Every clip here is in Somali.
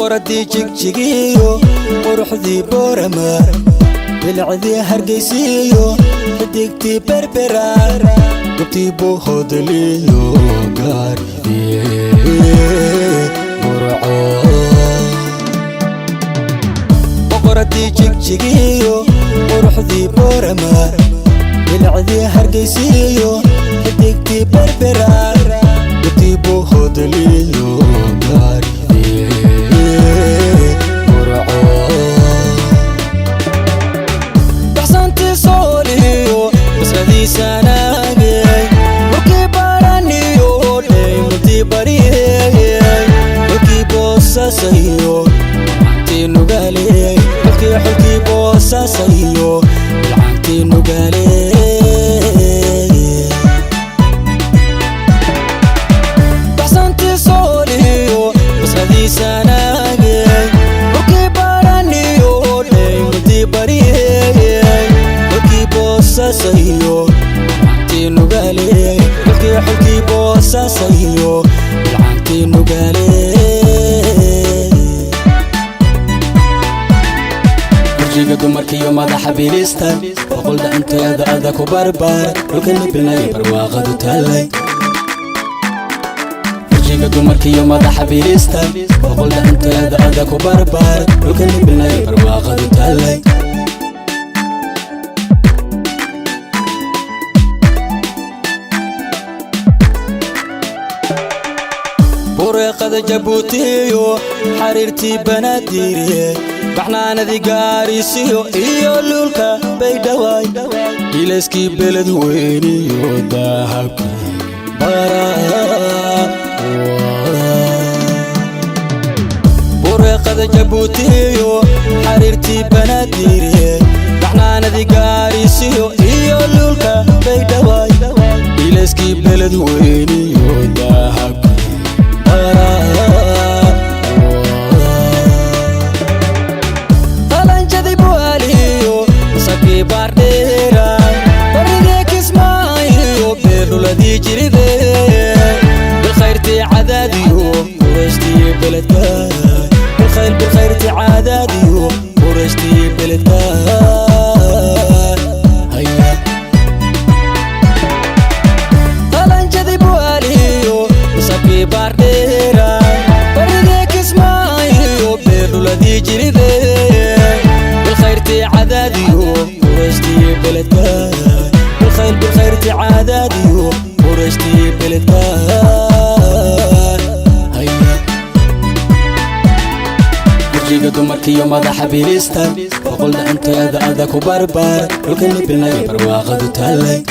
boqoradii jigjigiyo quruxdii boorama bilcadii hargeysiyo xidigtii berbera gubtii buuhoodaliyo gaaridii burco boqoradii jigjigiyo quruxdii boorama bilcadii hargeysiyo xidigtii berbera gubtii buuhoodaliyo sayo anti nugale xulki bossa sayo anti nugale basanti soliyo basadi sanage xulki baraniyo muti bariye xulki bossa sayo anti nugale xulki bossa sayo anti nugale dumarkiyo madaxa bilista boqolda inteeda ada ku barbar dhulkana bilnay barwaaqadu taalay wajiga dumarkiyo madaxa bilista boqolda inteeda ada ku barbar dhulkana bilnay barwaaqadu taalay bureeqada jabuutiyo xariirtii banaadiree baxnaanadii gaarisiyo iyo lulka baydhawaay ilayskii beled weyniyo dahabkii baraa bureeqada jabuutiyo xariirtii banaadiree baxnaanadii gaarisiyo iyo lulka baydhawaay ilayskii beled weyniyo dahabkii bardera barige kismaayo beeluladii jiride bilkhayrti cadaadiyo qurashtii beledka bilkhayrti cadaadiyo qurashtii beledka haya qalanjadi bualiyo sabi bardera barige kismaayo beeluladii jiride bilkhayrti cadaadiyo ورشتي بلدك بالخير تعادادي ورشتي بلدك هيا وجيك دمركي مدح بيليستا وقلنا انت يا ذا كبربار ولكني بالنبي برواقد تالي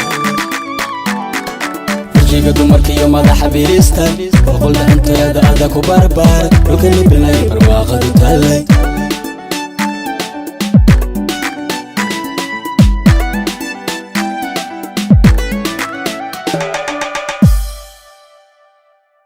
وجيك دمركي مدح بيليستا وقلنا انت يا ذا كبربار ولكني بالنبي برواقد